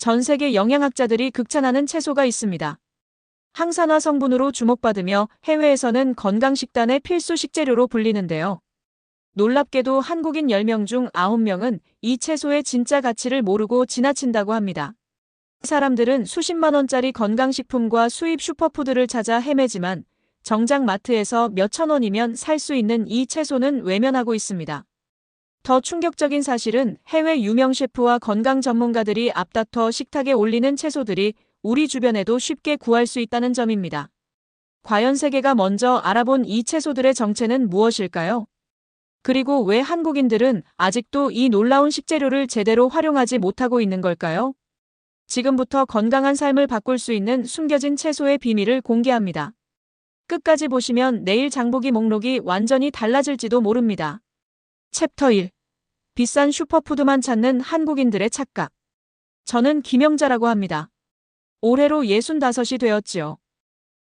전 세계 영양학자들이 극찬하는 채소가 있습니다. 항산화 성분으로 주목받으며 해외에서는 건강식단의 필수 식재료로 불리는데요. 놀랍게도 한국인 10명 중 9명은 이 채소의 진짜 가치를 모르고 지나친다고 합니다. 사람들은 수십만 원짜리 건강식품과 수입 슈퍼푸드를 찾아 헤매지만 정작 마트에서 몇천 원이면 살 수 있는 이 채소는 외면하고 있습니다. 더 충격적인 사실은 해외 유명 셰프와 건강 전문가들이 앞다퉈 식탁에 올리는 채소들이 우리 주변에도 쉽게 구할 수 있다는 점입니다. 과연 세계가 먼저 알아본 이 채소들의 정체는 무엇일까요? 그리고 왜 한국인들은 아직도 이 놀라운 식재료를 제대로 활용하지 못하고 있는 걸까요? 지금부터 건강한 삶을 바꿀 수 있는 숨겨진 채소의 비밀을 공개합니다. 끝까지 보시면 내일 장보기 목록이 완전히 달라질지도 모릅니다. 챕터 1. 비싼 슈퍼푸드만 찾는 한국인들의 착각. 저는 김영자라고 합니다. 올해로 65이 되었지요.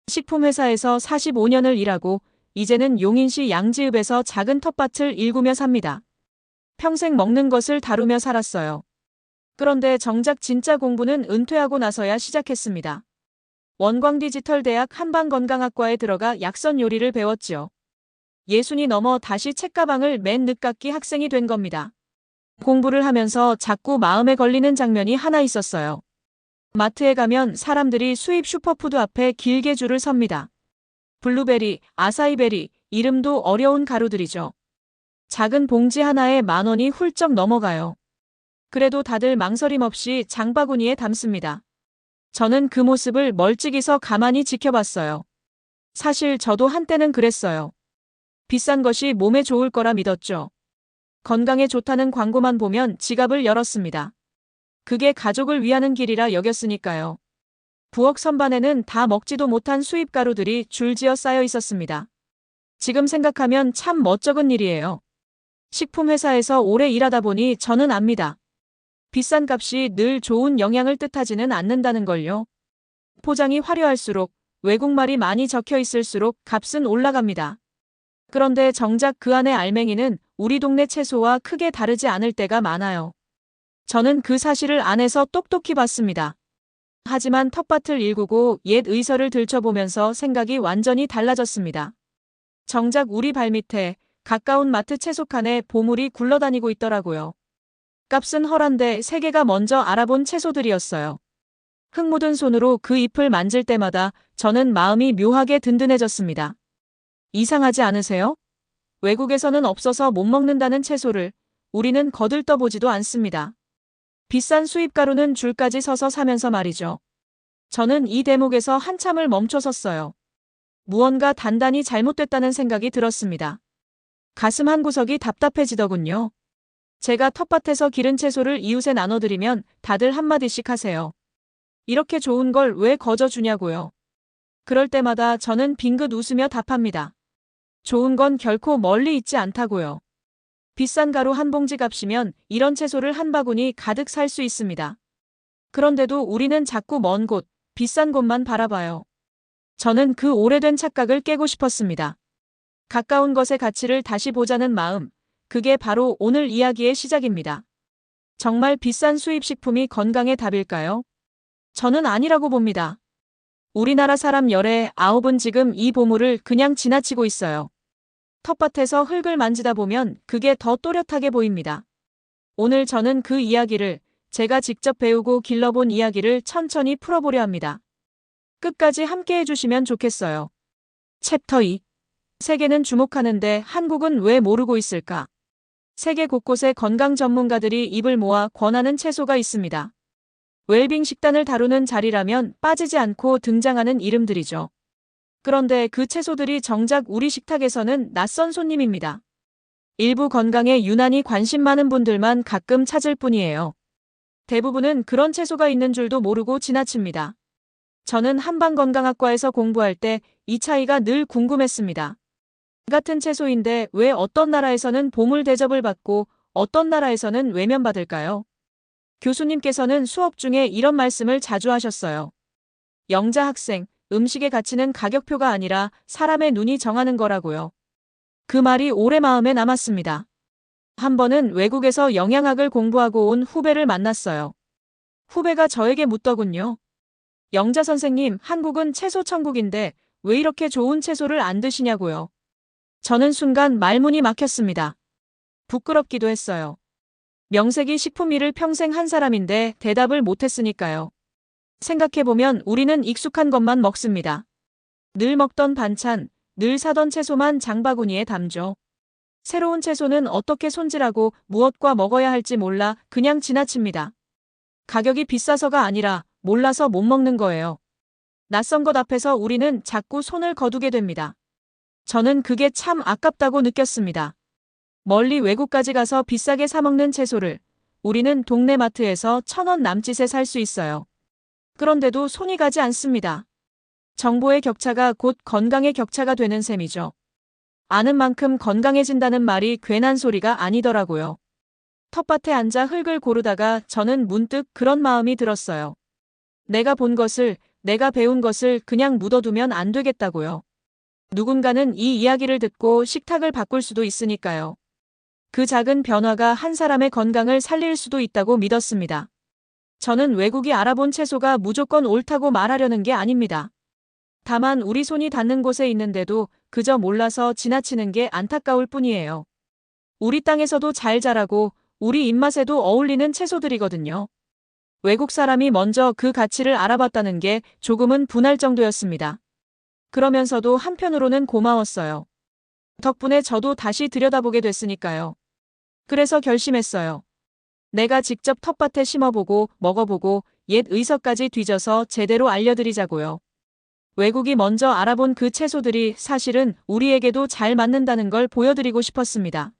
식품회사에서 45년을 일하고 이제는 용인시 양지읍에서 작은 텃밭을 일구며 삽니다. 평생 먹는 것을 다루며 살았어요. 그런데 정작 진짜 공부는 은퇴하고 나서야 시작했습니다. 원광디지털대학 한방건강학과에 들어가 약선 요리를 배웠지요. 60이 넘어 다시 책가방을 맨 늦깎이 학생이 된 겁니다. 공부를 하면서 자꾸 마음에 걸리는 장면이 하나 있었어요. 마트에 가면 사람들이 수입 슈퍼푸드 앞에 길게 줄을 섭니다. 블루베리, 아사이베리, 이름도 어려운 가루들이죠. 작은 봉지 하나에 10,000원이 훌쩍 넘어가요. 그래도 다들 망설임 없이 장바구니에 담습니다. 저는 그 모습을 멀찍이서 가만히 지켜봤어요. 사실 저도 한때는 그랬어요. 비싼 것이 몸에 좋을 거라 믿었죠. 건강에 좋다는 광고만 보면 지갑을 열었습니다. 그게 가족을 위하는 길이라 여겼으니까요. 부엌 선반에는 다 먹지도 못한 수입 가루들이 줄지어 쌓여 있었습니다. 지금 생각하면 참 멋쩍은 일이에요. 식품회사에서 오래 일하다 보니 저는 압니다. 비싼 값이 늘 좋은 영양을 뜻하지는 않는다는 걸요. 포장이 화려할수록 외국말이 많이 적혀 있을수록 값은 올라갑니다. 그런데 정작 그 안의 알맹이는 우리 동네 채소와 크게 다르지 않을 때가 많아요. 저는 그 사실을 안에서 똑똑히 봤습니다. 하지만 텃밭을 일구고 옛 의서를 들춰보면서 생각이 완전히 달라졌습니다. 정작 우리 발밑에 가까운 마트 채소칸에 보물이 굴러다니고 있더라고요. 값은 헐한데 세계가 먼저 알아본 채소들이었어요. 흙 묻은 손으로 그 잎을 만질 때마다 저는 마음이 묘하게 든든해졌습니다. 이상하지 않으세요? 외국에서는 없어서 못 먹는다는 채소를 우리는 거들떠보지도 않습니다. 비싼 수입 가루는 줄까지 서서 사면서 말이죠. 저는 이 대목에서 한참을 멈춰섰어요. 무언가 단단히 잘못됐다는 생각이 들었습니다. 가슴 한구석이 답답해지더군요. 제가 텃밭에서 기른 채소를 이웃에 나눠드리면 다들 한마디씩 하세요. 이렇게 좋은 걸 왜 거저 주냐고요. 그럴 때마다 저는 빙긋 웃으며 답합니다. 좋은 건 결코 멀리 있지 않다고요. 비싼 가루 한 봉지 값이면 이런 채소를 한 바구니 가득 살 수 있습니다. 그런데도 우리는 자꾸 먼 곳, 비싼 곳만 바라봐요. 저는 그 오래된 착각을 깨고 싶었습니다. 가까운 것의 가치를 다시 보자는 마음, 그게 바로 오늘 이야기의 시작입니다. 정말 비싼 수입 식품이 건강의 답일까요? 저는 아니라고 봅니다. 우리나라 사람 열의 9은 지금 이 보물을 그냥 지나치고 있어요. 텃밭에서 흙을 만지다 보면 그게 더 또렷하게 보입니다. 오늘 저는 그 이야기를, 제가 직접 배우고 길러본 이야기를 천천히 풀어보려 합니다. 끝까지 함께 해주시면 좋겠어요. 챕터 2. 세계는 주목하는데 한국은 왜 모르고 있을까? 세계 곳곳에 건강 전문가들이 입을 모아 권하는 채소가 있습니다. 웰빙 식단을 다루는 자리라면 빠지지 않고 등장하는 이름들이죠. 그런데 그 채소들이 정작 우리 식탁에서는 낯선 손님입니다. 일부 건강에 유난히 관심 많은 분들만 가끔 찾을 뿐이에요. 대부분은 그런 채소가 있는 줄도 모르고 지나칩니다. 저는 한방건강학과에서 공부할 때 이 차이가 늘 궁금했습니다. 같은 채소인데 왜 어떤 나라에서는 보물 대접을 받고 어떤 나라에서는 외면받을까요? 교수님께서는 수업 중에 이런 말씀을 자주 하셨어요. 영자 학생, 음식의 가치는 가격표가 아니라 사람의 눈이 정하는 거라고요. 그 말이 오래 마음에 남았습니다. 한 번은 외국에서 영양학을 공부하고 온 후배를 만났어요. 후배가 저에게 묻더군요. 영자 선생님, 한국은 채소 천국인데 왜 이렇게 좋은 채소를 안 드시냐고요. 저는 순간 말문이 막혔습니다. 부끄럽기도 했어요. 명색이 식품위를 평생 한 사람인데 대답을 못했으니까요. 생각해보면 우리는 익숙한 것만 먹습니다. 늘 먹던 반찬, 늘 사던 채소만 장바구니에 담죠. 새로운 채소는 어떻게 손질하고 무엇과 먹어야 할지 몰라 그냥 지나칩니다. 가격이 비싸서가 아니라 몰라서 못 먹는 거예요. 낯선 것 앞에서 우리는 자꾸 손을 거두게 됩니다. 저는 그게 참 아깝다고 느꼈습니다. 멀리 외국까지 가서 비싸게 사 먹는 채소를 우리는 동네 마트에서 1,000원 남짓에 살 수 있어요. 그런데도 손이 가지 않습니다. 정보의 격차가 곧 건강의 격차가 되는 셈이죠. 아는 만큼 건강해진다는 말이 괜한 소리가 아니더라고요. 텃밭에 앉아 흙을 고르다가 저는 문득 그런 마음이 들었어요. 내가 본 것을, 내가 배운 것을 그냥 묻어두면 안 되겠다고요. 누군가는 이 이야기를 듣고 식탁을 바꿀 수도 있으니까요. 그 작은 변화가 한 사람의 건강을 살릴 수도 있다고 믿었습니다. 저는 외국이 알아본 채소가 무조건 옳다고 말하려는 게 아닙니다. 다만 우리 손이 닿는 곳에 있는데도 그저 몰라서 지나치는 게 안타까울 뿐이에요. 우리 땅에서도 잘 자라고 우리 입맛에도 어울리는 채소들이거든요. 외국 사람이 먼저 그 가치를 알아봤다는 게 조금은 분할 정도였습니다. 그러면서도 한편으로는 고마웠어요. 덕분에 저도 다시 들여다보게 됐으니까요. 그래서 결심했어요. 내가 직접 텃밭에 심어보고 먹어보고 옛 의석까지 뒤져서 제대로 알려드리자고요. 외국이 먼저 알아본 그 채소들이 사실은 우리에게도 잘 맞는다는 걸 보여드리고 싶었습니다.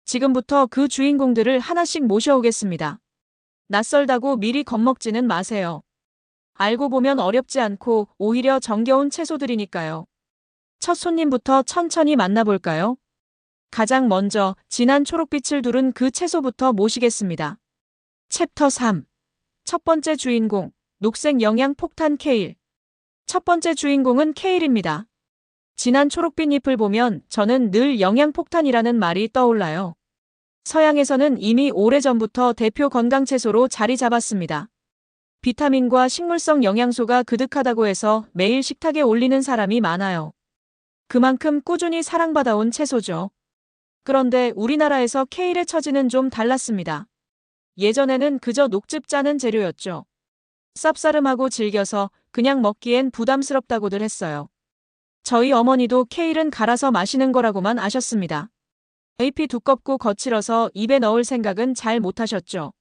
지금부터 그 주인공들을 하나씩 모셔오겠습니다. 낯설다고 미리 겁먹지는 마세요. 알고 보면 어렵지 않고 오히려 정겨운 채소들이니까요. 첫 손님부터 천천히 만나볼까요? 가장 먼저 진한 초록빛을 두른 그 채소부터 모시겠습니다. 챕터 3. 첫 번째 주인공, 녹색 영양 폭탄 케일. 첫 번째 주인공은 케일입니다. 진한 초록빛 잎을 보면 저는 늘 영양폭탄이라는 말이 떠올라요. 서양에서는 이미 오래전부터 대표 건강채소로 자리 잡았습니다. 비타민과 식물성 영양소가 그득하다고 해서 매일 식탁에 올리는 사람이 많아요. 그만큼 꾸준히 사랑받아온 채소죠. 그런데 우리나라에서 케일의 처지는 좀 달랐습니다. 예전에는 그저 녹즙 짜는 재료였죠. 쌉싸름하고 질겨서 그냥 먹기엔 부담스럽다고들 했어요. 저희 어머니도 케일은 갈아서 마시는 거라고만 아셨습니다. 잎이 두껍고 거칠어서 입에 넣을 생각은 잘 못하셨죠.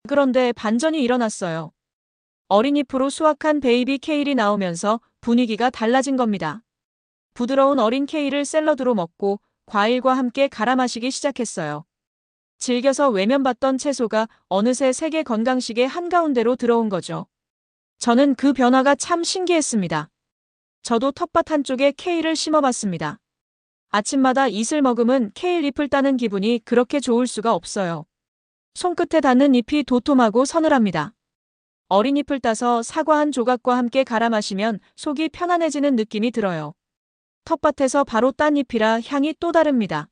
그런데 반전이 일어났어요. 어린 잎으로 수확한 베이비 케일이 나오면서 분위기가 달라진 겁니다. 부드러운 어린 케일을 샐러드로 먹고 과일과 함께 갈아 마시기 시작했어요. 질겨서 외면받던 채소가 어느새 세계 건강식의 한가운데로 들어온 거죠. 저는 그 변화가 참 신기했습니다. 저도 텃밭 한쪽에 케일을 심어봤습니다. 아침마다 이슬 머금은 케일 잎을 따는 기분이 그렇게 좋을 수가 없어요. 손끝에 닿는 잎이 도톰하고 서늘합니다. 어린 잎을 따서 사과 한 조각과 함께 갈아 마시면 속이 편안해지는 느낌이 들어요. 텃밭에서 바로 딴 잎이라 향이 또 다릅니다.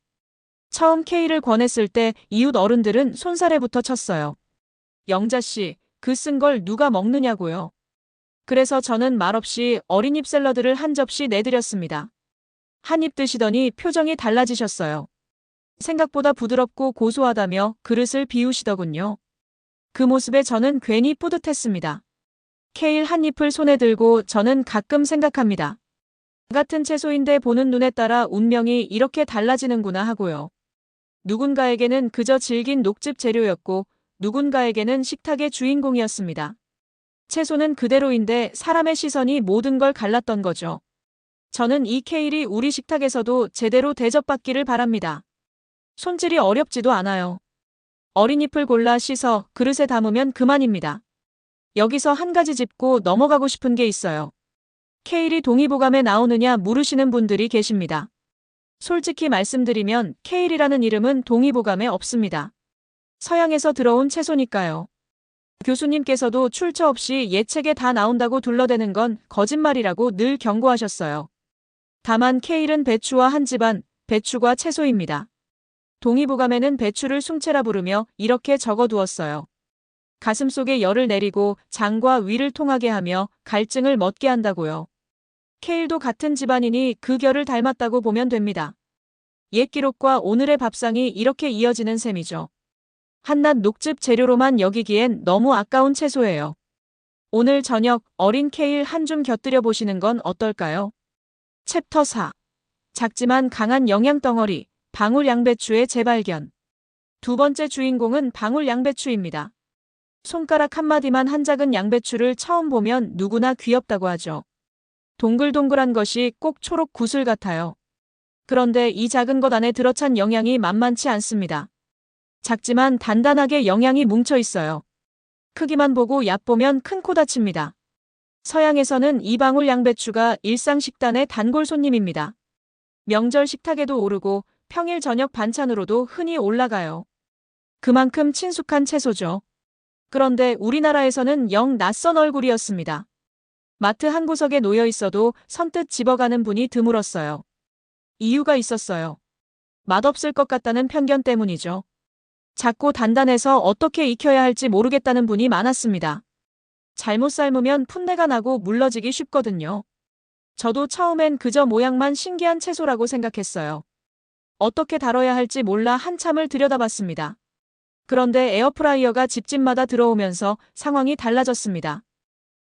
처음 케일을 권했을 때 이웃 어른들은 손사래부터 쳤어요. 영자씨, 그 쓴 걸 누가 먹느냐고요. 그래서 저는 말없이 어린잎 샐러드를 한 접시 내드렸습니다. 한 입 드시더니 표정이 달라지셨어요. 생각보다 부드럽고 고소하다며 그릇을 비우시더군요. 그 모습에 저는 괜히 뿌듯했습니다. 케일 한 잎을 손에 들고 저는 가끔 생각합니다. 같은 채소인데 보는 눈에 따라 운명이 이렇게 달라지는구나 하고요. 누군가에게는 그저 질긴 녹즙 재료였고 누군가에게는 식탁의 주인공이었습니다. 채소는 그대로인데 사람의 시선이 모든 걸 갈랐던 거죠. 저는 이 케일이 우리 식탁에서도 제대로 대접받기를 바랍니다. 손질이 어렵지도 않아요. 어린 잎을 골라 씻어 그릇에 담으면 그만입니다. 여기서 한 가지 짚고 넘어가고 싶은 게 있어요. 케일이 동의보감에 나오느냐 물으시는 분들이 계십니다. 솔직히 말씀드리면 케일이라는 이름은 동의보감에 없습니다. 서양에서 들어온 채소니까요. 교수님께서도 출처 없이 예책에 다 나온다고 둘러대는 건 거짓말이라고 늘 경고하셨어요. 다만 케일은 배추와 한 집안, 배추가 채소입니다. 동의보감에는 배추를 숭채라 부르며 이렇게 적어두었어요. 가슴속에 열을 내리고 장과 위를 통하게 하며 갈증을 멎게 한다고요. 케일도 같은 집안이니 그 결을 닮았다고 보면 됩니다. 옛 기록과 오늘의 밥상이 이렇게 이어지는 셈이죠. 한낱 녹즙 재료로만 여기기엔 너무 아까운 채소예요. 오늘 저녁 어린 케일 한 줌 곁들여 보시는 건 어떨까요? 챕터 4. 작지만 강한 영양덩어리, 방울 양배추의 재발견. 두 번째 주인공은 방울 양배추입니다. 손가락 한마디만 한 작은 양배추를 처음 보면 누구나 귀엽다고 하죠. 동글동글한 것이 꼭 초록 구슬 같아요. 그런데 이 작은 것 안에 들어찬 영양이 만만치 않습니다. 작지만 단단하게 영양이 뭉쳐 있어요. 크기만 보고 얕보면 큰 코 다칩니다. 서양에서는 이 방울 양배추가 일상 식단의 단골 손님입니다. 명절 식탁에도 오르고 평일 저녁 반찬으로도 흔히 올라가요. 그만큼 친숙한 채소죠. 그런데 우리나라에서는 영 낯선 얼굴이었습니다. 마트 한 구석에 놓여 있어도 선뜻 집어가는 분이 드물었어요. 이유가 있었어요. 맛없을 것 같다는 편견 때문이죠. 작고 단단해서 어떻게 익혀야 할지 모르겠다는 분이 많았습니다. 잘못 삶으면 풋내가 나고 물러지기 쉽거든요. 저도 처음엔 그저 모양만 신기한 채소라고 생각했어요. 어떻게 다뤄야 할지 몰라 한참을 들여다봤습니다. 그런데 에어프라이어가 집집마다 들어오면서 상황이 달라졌습니다.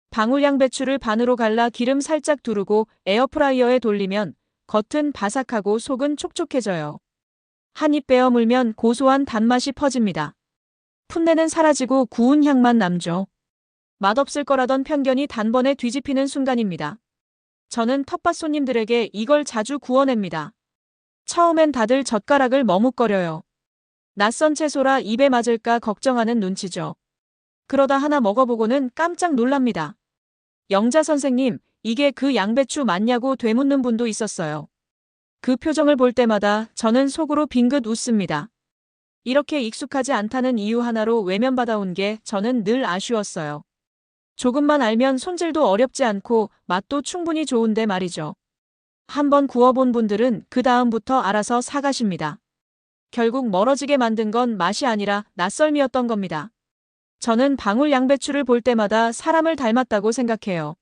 방울 양배추를 반으로 갈라 기름 살짝 두르고 에어프라이어에 돌리면 겉은 바삭하고 속은 촉촉해져요. 한 입 베어 물면 고소한 단맛이 퍼집니다. 풋내는 사라지고 구운 향만 남죠. 맛없을 거라던 편견이 단번에 뒤집히는 순간입니다. 저는 텃밭 손님들에게 이걸 자주 구워냅니다. 처음엔 다들 젓가락을 머뭇거려요. 낯선 채소라 입에 맞을까 걱정하는 눈치죠. 그러다 하나 먹어보고는 깜짝 놀랍니다. 영자 선생님, 이게 그 양배추 맞냐고 되묻는 분도 있었어요. 그 표정을 볼 때마다 저는 속으로 빙긋 웃습니다. 이렇게 익숙하지 않다는 이유 하나로 외면받아온 게 저는 늘 아쉬웠어요. 조금만 알면 손질도 어렵지 않고 맛도 충분히 좋은데 말이죠. 한번 구워본 분들은 그 다음부터 알아서 사가십니다. 결국 멀어지게 만든 건 맛이 아니라 낯설미였던 겁니다. 저는 방울 양배추를 볼 때마다 사람을 닮았다고 생각해요.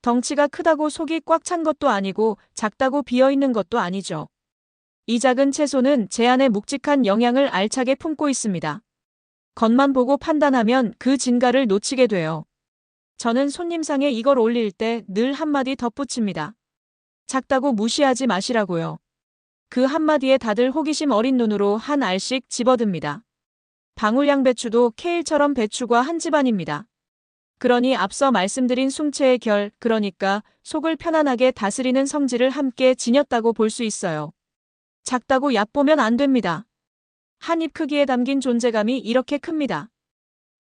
덩치가 크다고 속이 꽉 찬 것도 아니고 작다고 비어있는 것도 아니죠. 이 작은 채소는 제 안에 묵직한 영양을 알차게 품고 있습니다. 겉만 보고 판단하면 그 진가를 놓치게 돼요. 저는 손님상에 이걸 올릴 때 늘 한마디 덧붙입니다. 작다고 무시하지 마시라고요. 그 한마디에 다들 호기심 어린 눈으로 한 알씩 집어듭니다. 방울 양배추도 케일처럼 배추과 한 집안입니다. 그러니 앞서 말씀드린 숭채의 결, 그러니까 속을 편안하게 다스리는 성질을 함께 지녔다고 볼 수 있어요. 작다고 얕보면 안 됩니다. 한 입 크기에 담긴 존재감이 이렇게 큽니다.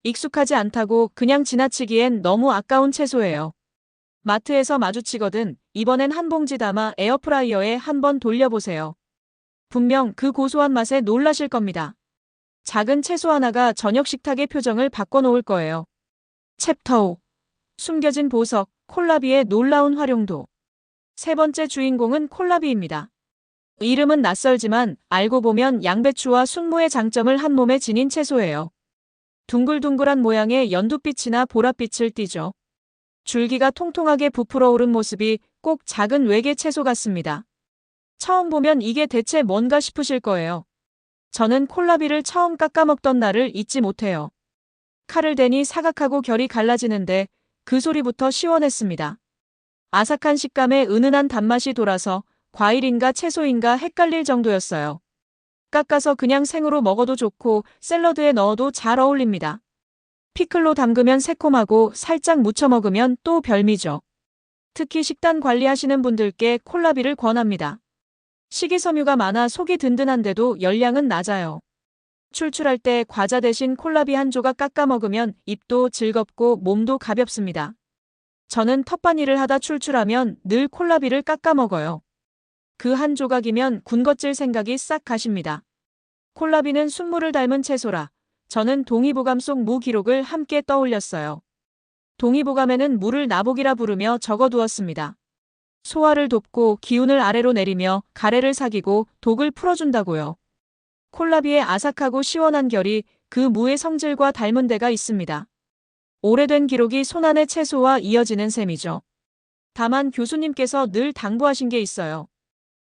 익숙하지 않다고 그냥 지나치기엔 너무 아까운 채소예요. 마트에서 마주치거든 이번엔 한 봉지 담아 에어프라이어에 한번 돌려보세요. 분명 그 고소한 맛에 놀라실 겁니다. 작은 채소 하나가 저녁 식탁의 표정을 바꿔놓을 거예요. 챕터 5. 숨겨진 보석, 콜라비의 놀라운 활용도. 세 번째 주인공은 콜라비입니다. 이름은 낯설지만 알고 보면 양배추와 순무의 장점을 한 몸에 지닌 채소예요. 둥글둥글한 모양의 연두빛이나 보랏빛을 띠죠. 줄기가 통통하게 부풀어 오른 모습이 꼭 작은 외계 채소 같습니다. 처음 보면 이게 대체 뭔가 싶으실 거예요. 저는 콜라비를 처음 깎아 먹던 날을 잊지 못해요. 칼을 대니 사각하고 결이 갈라지는데 그 소리부터 시원했습니다. 아삭한 식감에 은은한 단맛이 돌아서 과일인가 채소인가 헷갈릴 정도였어요. 깎아서 그냥 생으로 먹어도 좋고 샐러드에 넣어도 잘 어울립니다. 피클로 담그면 새콤하고 살짝 무쳐 먹으면 또 별미죠. 특히 식단 관리하시는 분들께 콜라비를 권합니다. 식이섬유가 많아 속이 든든한데도 열량은 낮아요. 출출할 때 과자 대신 콜라비 한 조각 깎아 먹으면 입도 즐겁고 몸도 가볍습니다. 저는 텃밭 일을 하다 출출하면 늘 콜라비를 깎아 먹어요. 그 한 조각이면 군것질 생각이 싹 가십니다. 콜라비는 순무를 닮은 채소라 저는 동의보감 속 무 기록을 함께 떠올렸어요. 동의보감에는 무를 나복이라 부르며 적어두었습니다. 소화를 돕고 기운을 아래로 내리며 가래를 사기고 독을 풀어준다고요. 콜라비의 아삭하고 시원한 결이 그 무의 성질과 닮은 데가 있습니다. 오래된 기록이 손안의 채소와 이어지는 셈이죠. 다만 교수님께서 늘 당부하신 게 있어요.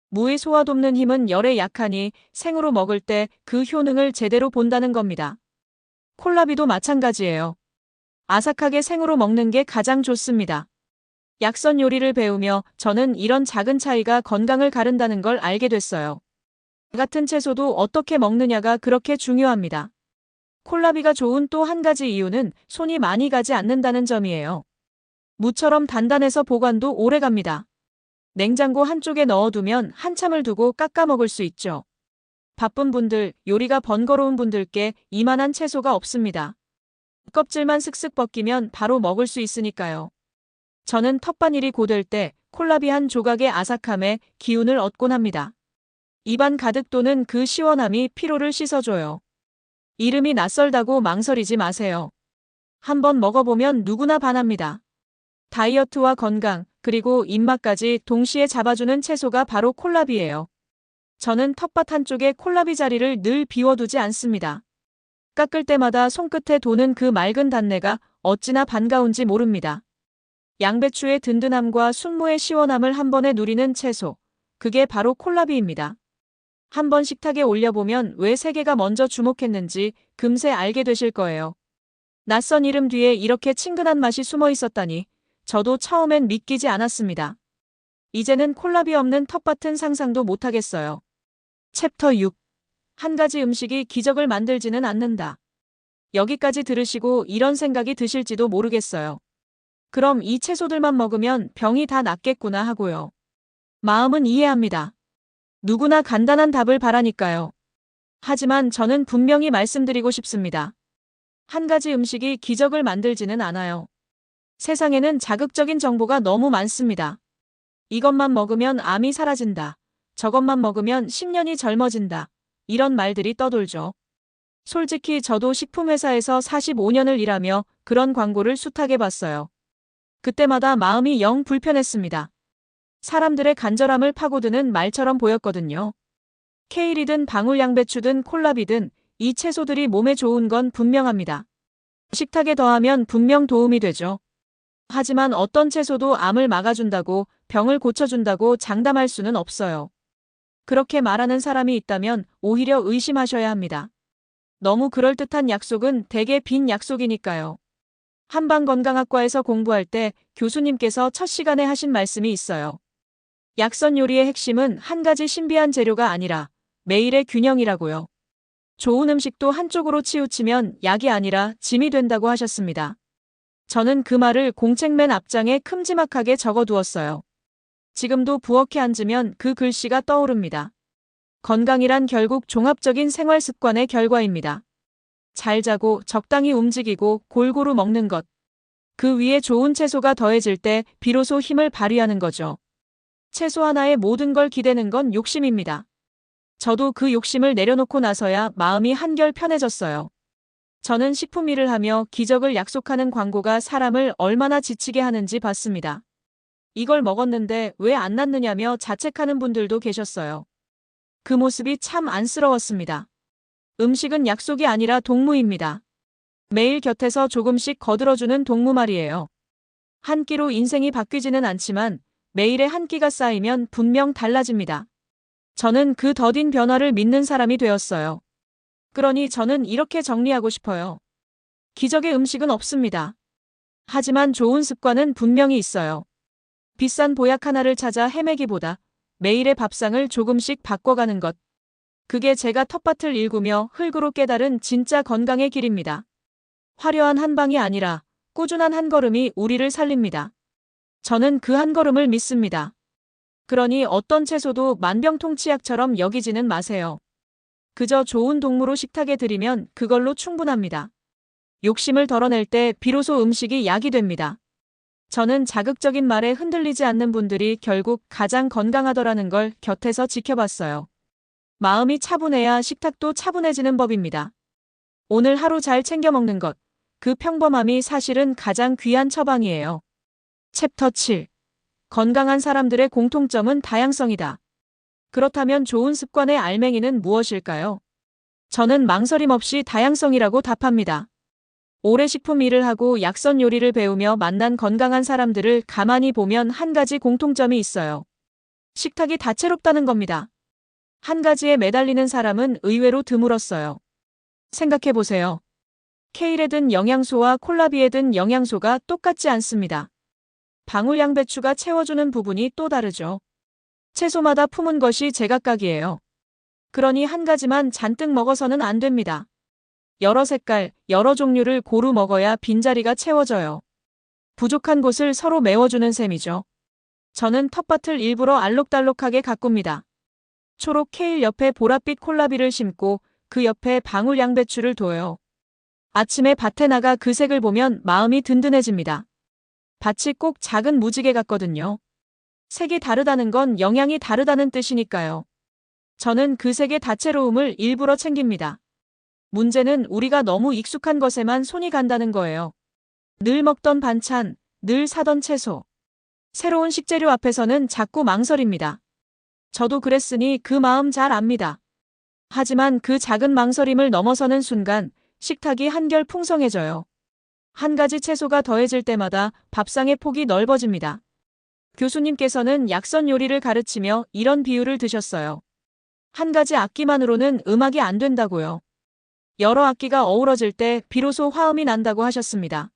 무의 소화 돕는 힘은 열에 약하니 생으로 먹을 때 그 효능을 제대로 본다는 겁니다. 콜라비도 마찬가지예요. 아삭하게 생으로 먹는 게 가장 좋습니다. 약선 요리를 배우며 저는 이런 작은 차이가 건강을 가른다는 걸 알게 됐어요. 같은 채소도 어떻게 먹느냐가 그렇게 중요합니다. 콜라비가 좋은 또 한 가지 이유는 손이 많이 가지 않는다는 점이에요. 무처럼 단단해서 보관도 오래 갑니다. 냉장고 한쪽에 넣어두면 한참을 두고 깎아 먹을 수 있죠. 바쁜 분들, 요리가 번거로운 분들께 이만한 채소가 없습니다. 껍질만 슥슥 벗기면 바로 먹을 수 있으니까요. 저는 텃밭일이 고될 때 콜라비 한 조각의 아삭함에 기운을 얻곤 합니다. 입안 가득 도는 그 시원함이 피로를 씻어줘요. 이름이 낯설다고 망설이지 마세요. 한번 먹어보면 누구나 반합니다. 다이어트와 건강, 그리고 입맛까지 동시에 잡아주는 채소가 바로 콜라비예요. 저는 텃밭 한쪽에 콜라비 자리를 늘 비워두지 않습니다. 깎을 때마다 손끝에 도는 그 맑은 단내가 어찌나 반가운지 모릅니다. 양배추의 든든함과 순무의 시원함을 한 번에 누리는 채소, 그게 바로 콜라비입니다. 한번 식탁에 올려보면 왜 세계가 먼저 주목했는지 금세 알게 되실 거예요. 낯선 이름 뒤에 이렇게 친근한 맛이 숨어 있었다니 저도 처음엔 믿기지 않았습니다. 이제는 콜라비 없는 텃밭은 상상도 못하겠어요. 챕터 6. 한 가지 음식이 기적을 만들지는 않는다. 여기까지 들으시고 이런 생각이 드실지도 모르겠어요. 그럼 이 채소들만 먹으면 병이 다 낫겠구나 하고요. 마음은 이해합니다. 누구나 간단한 답을 바라니까요. 하지만 저는 분명히 말씀드리고 싶습니다. 한 가지 음식이 기적을 만들지는 않아요. 세상에는 자극적인 정보가 너무 많습니다. 이것만 먹으면 암이 사라진다. 저것만 먹으면 10년이 젊어진다. 이런 말들이 떠돌죠. 솔직히 저도 식품회사에서 45년을 일하며 그런 광고를 숱하게 봤어요. 그때마다 마음이 영 불편했습니다. 사람들의 간절함을 파고드는 말처럼 보였거든요. 케일이든 방울양배추든 콜라비든 이 채소들이 몸에 좋은 건 분명합니다. 식탁에 더하면 분명 도움이 되죠. 하지만 어떤 채소도 암을 막아준다고 병을 고쳐준다고 장담할 수는 없어요. 그렇게 말하는 사람이 있다면 오히려 의심하셔야 합니다. 너무 그럴듯한 약속은 대개 빈 약속이니까요. 한방건강학과에서 공부할 때 교수님께서 첫 시간에 하신 말씀이 있어요. 약선 요리의 핵심은 한 가지 신비한 재료가 아니라 매일의 균형이라고요. 좋은 음식도 한쪽으로 치우치면 약이 아니라 짐이 된다고 하셨습니다. 저는 그 말을 공책 맨 앞장에 큼지막하게 적어두었어요. 지금도 부엌에 앉으면 그 글씨가 떠오릅니다. 건강이란 결국 종합적인 생활 습관의 결과입니다. 잘 자고 적당히 움직이고 골고루 먹는 것. 그 위에 좋은 채소가 더해질 때 비로소 힘을 발휘하는 거죠. 채소 하나에 모든 걸 기대는 건 욕심입니다. 저도 그 욕심을 내려놓고 나서야 마음이 한결 편해졌어요. 저는 식품 일을 하며 기적을 약속하는 광고가 사람을 얼마나 지치게 하는지 봤습니다. 이걸 먹었는데 왜 안 낫느냐며 자책하는 분들도 계셨어요. 그 모습이 참 안쓰러웠습니다. 음식은 약속이 아니라 동무입니다. 매일 곁에서 조금씩 거들어주는 동무 말이에요. 한 끼로 인생이 바뀌지는 않지만 매일의 한 끼가 쌓이면 분명 달라집니다. 저는 그 더딘 변화를 믿는 사람이 되었어요. 그러니 저는 이렇게 정리하고 싶어요. 기적의 음식은 없습니다. 하지만 좋은 습관은 분명히 있어요. 비싼 보약 하나를 찾아 헤매기보다 매일의 밥상을 조금씩 바꿔가는 것. 그게 제가 텃밭을 일구며 흙으로 깨달은 진짜 건강의 길입니다. 화려한 한 방이 아니라 꾸준한 한 걸음이 우리를 살립니다. 저는 그 한 걸음을 믿습니다. 그러니 어떤 채소도 만병통치약처럼 여기지는 마세요. 그저 좋은 동무로 식탁에 들이면 그걸로 충분합니다. 욕심을 덜어낼 때 비로소 음식이 약이 됩니다. 저는 자극적인 말에 흔들리지 않는 분들이 결국 가장 건강하더라는 걸 곁에서 지켜봤어요. 마음이 차분해야 식탁도 차분해지는 법입니다. 오늘 하루 잘 챙겨 먹는 것, 그 평범함이 사실은 가장 귀한 처방이에요. 챕터 7. 건강한 사람들의 공통점은 다양성이다. 그렇다면 좋은 습관의 알맹이는 무엇일까요? 저는 망설임 없이 다양성이라고 답합니다. 오래 식품 일을 하고 약선 요리를 배우며 만난 건강한 사람들을 가만히 보면 한 가지 공통점이 있어요. 식탁이 다채롭다는 겁니다. 한 가지에 매달리는 사람은 의외로 드물었어요. 생각해보세요. 케일에 든 영양소와 콜라비에 든 영양소가 똑같지 않습니다. 방울 양배추가 채워주는 부분이 또 다르죠. 채소마다 품은 것이 제각각이에요. 그러니 한 가지만 잔뜩 먹어서는 안 됩니다. 여러 색깔, 여러 종류를 고루 먹어야 빈자리가 채워져요. 부족한 곳을 서로 메워주는 셈이죠. 저는 텃밭을 일부러 알록달록하게 가꿉니다. 초록 케일 옆에 보랏빛 콜라비를 심고 그 옆에 방울 양배추를 둬요. 아침에 밭에 나가 그 색을 보면 마음이 든든해집니다. 밭이 꼭 작은 무지개 같거든요. 색이 다르다는 건 영양이 다르다는 뜻이니까요. 저는 그 색의 다채로움을 일부러 챙깁니다. 문제는 우리가 너무 익숙한 것에만 손이 간다는 거예요. 늘 먹던 반찬, 늘 사던 채소. 새로운 식재료 앞에서는 자꾸 망설입니다. 저도 그랬으니 그 마음 잘 압니다. 하지만 그 작은 망설임을 넘어서는 순간 식탁이 한결 풍성해져요. 한 가지 채소가 더해질 때마다 밥상의 폭이 넓어집니다. 교수님께서는 약선 요리를 가르치며 이런 비유를 드셨어요. 한 가지 악기만으로는 음악이 안 된다고요. 여러 악기가 어우러질 때 비로소 화음이 난다고 하셨습니다.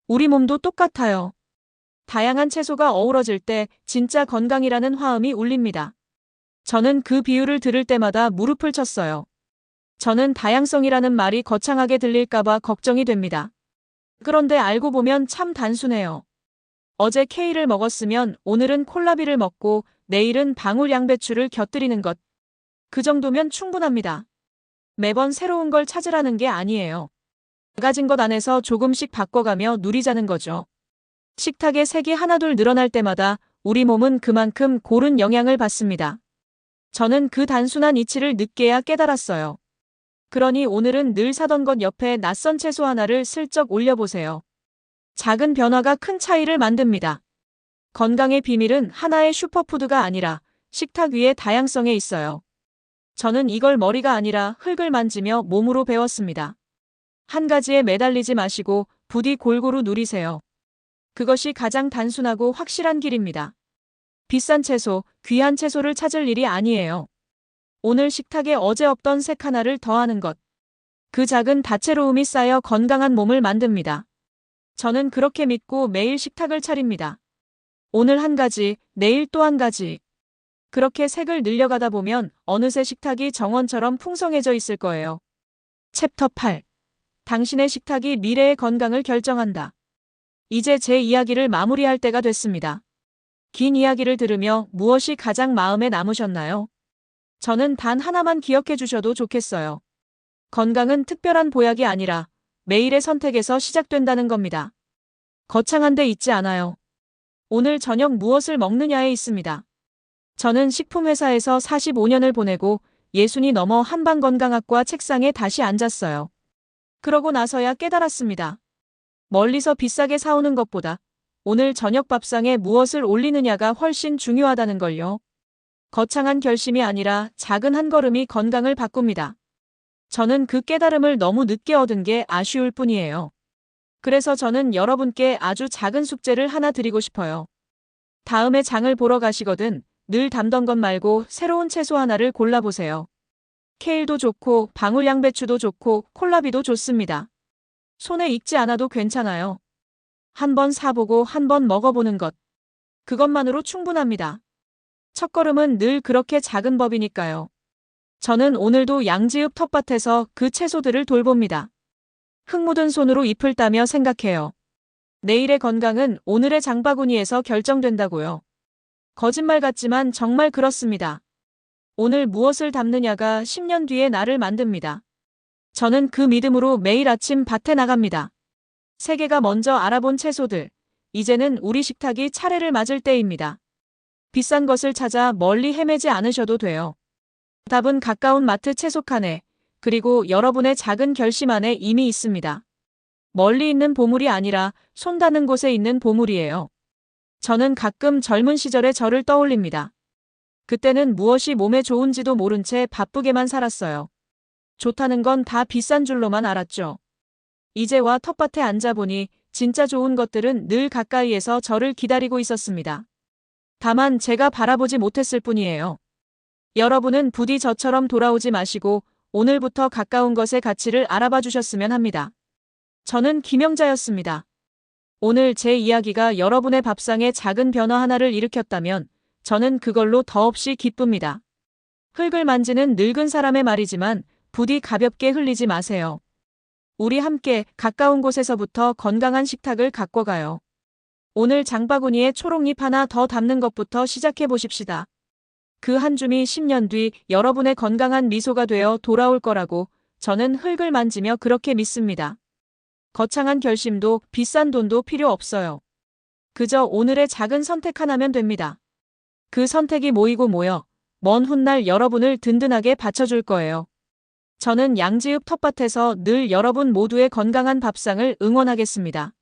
우리 몸도 똑같아요. 다양한 채소가 어우러질 때 진짜 건강이라는 화음이 울립니다. 저는 그 비유를 들을 때마다 무릎을 쳤어요. 저는 다양성이라는 말이 거창하게 들릴까봐 걱정이 됩니다. 그런데 알고 보면 참 단순해요. 어제 케일을 먹었으면 오늘은 콜라비를 먹고 내일은 방울 양배추를 곁들이는 것. 그 정도면 충분합니다. 매번 새로운 걸 찾으라는 게 아니에요. 가진 것 안에서 조금씩 바꿔가며 누리자는 거죠. 식탁에 색이 하나둘 늘어날 때마다 우리 몸은 그만큼 고른 영향을 받습니다. 저는 그 단순한 이치를 늦게야 깨달았어요. 그러니 오늘은 늘 사던 것 옆에 낯선 채소 하나를 슬쩍 올려보세요. 작은 변화가 큰 차이를 만듭니다. 건강의 비밀은 하나의 슈퍼푸드가 아니라 식탁 위의 다양성에 있어요. 저는 이걸 머리가 아니라 흙을 만지며 몸으로 배웠습니다. 한 가지에 매달리지 마시고 부디 골고루 누리세요. 그것이 가장 단순하고 확실한 길입니다. 비싼 채소, 귀한 채소를 찾을 일이 아니에요. 오늘 식탁에 어제 없던 색 하나를 더하는 것. 그 작은 다채로움이 쌓여 건강한 몸을 만듭니다. 저는 그렇게 믿고 매일 식탁을 차립니다. 오늘 한 가지, 내일 또 한 가지. 그렇게 색을 늘려가다 보면 어느새 식탁이 정원처럼 풍성해져 있을 거예요. 챕터 8. 당신의 식탁이 미래의 건강을 결정한다. 이제 제 이야기를 마무리할 때가 됐습니다. 긴 이야기를 들으며 무엇이 가장 마음에 남으셨나요? 저는 단 하나만 기억해 주셔도 좋겠어요. 건강은 특별한 보약이 아니라 매일의 선택에서 시작된다는 겁니다. 거창한 데 있지 않아요. 오늘 저녁 무엇을 먹느냐에 있습니다. 저는 식품회사에서 45년을 보내고 60이 넘어 한방건강학과 책상에 다시 앉았어요. 그러고 나서야 깨달았습니다. 멀리서 비싸게 사오는 것보다 오늘 저녁 밥상에 무엇을 올리느냐가 훨씬 중요하다는 걸요. 거창한 결심이 아니라 작은 한 걸음이 건강을 바꿉니다. 저는 그 깨달음을 너무 늦게 얻은 게 아쉬울 뿐이에요. 그래서 저는 여러분께 아주 작은 숙제를 하나 드리고 싶어요. 다음에 장을 보러 가시거든 늘 담던 것 말고 새로운 채소 하나를 골라보세요. 케일도 좋고 방울 양배추도 좋고 콜라비도 좋습니다. 손에 익지 않아도 괜찮아요. 한번 사보고 한번 먹어보는 것. 그것만으로 충분합니다. 첫걸음은 늘 그렇게 작은 법이니까요. 저는 오늘도 양지읍 텃밭에서 그 채소들을 돌봅니다. 흙 묻은 손으로 잎을 따며 생각해요. 내일의 건강은 오늘의 장바구니에서 결정된다고요. 거짓말 같지만 정말 그렇습니다. 오늘 무엇을 담느냐가 10년 뒤의 나를 만듭니다. 저는 그 믿음으로 매일 아침 밭에 나갑니다. 세계가 먼저 알아본 채소들. 이제는 우리 식탁이 차례를 맞을 때입니다. 비싼 것을 찾아 멀리 헤매지 않으셔도 돼요. 답은 가까운 마트 채소 칸에, 그리고 여러분의 작은 결심 안에 이미 있습니다. 멀리 있는 보물이 아니라 손 닿는 곳에 있는 보물이에요. 저는 가끔 젊은 시절의 저를 떠올립니다. 그때는 무엇이 몸에 좋은지도 모른 채 바쁘게만 살았어요. 좋다는 건 다 비싼 줄로만 알았죠. 이제 와 텃밭에 앉아보니 진짜 좋은 것들은 늘 가까이에서 저를 기다리고 있었습니다. 다만 제가 바라보지 못했을 뿐이에요. 여러분은 부디 저처럼 돌아오지 마시고 오늘부터 가까운 것의 가치를 알아봐 주셨으면 합니다. 저는 김영자였습니다. 오늘 제 이야기가 여러분의 밥상에 작은 변화 하나를 일으켰다면 저는 그걸로 더없이 기쁩니다. 흙을 만지는 늙은 사람의 말이지만 부디 가볍게 흘리지 마세요. 우리 함께 가까운 곳에서부터 건강한 식탁을 가꿔 가요. 오늘 장바구니에 초록잎 하나 더 담는 것부터 시작해 보십시다. 그 한 줌이 10년 뒤 여러분의 건강한 미소가 되어 돌아올 거라고 저는 흙을 만지며 그렇게 믿습니다. 거창한 결심도 비싼 돈도 필요 없어요. 그저 오늘의 작은 선택 하나면 됩니다. 그 선택이 모이고 모여 먼 훗날 여러분을 든든하게 받쳐줄 거예요. 저는 양지읍 텃밭에서 늘 여러분 모두의 건강한 밥상을 응원하겠습니다.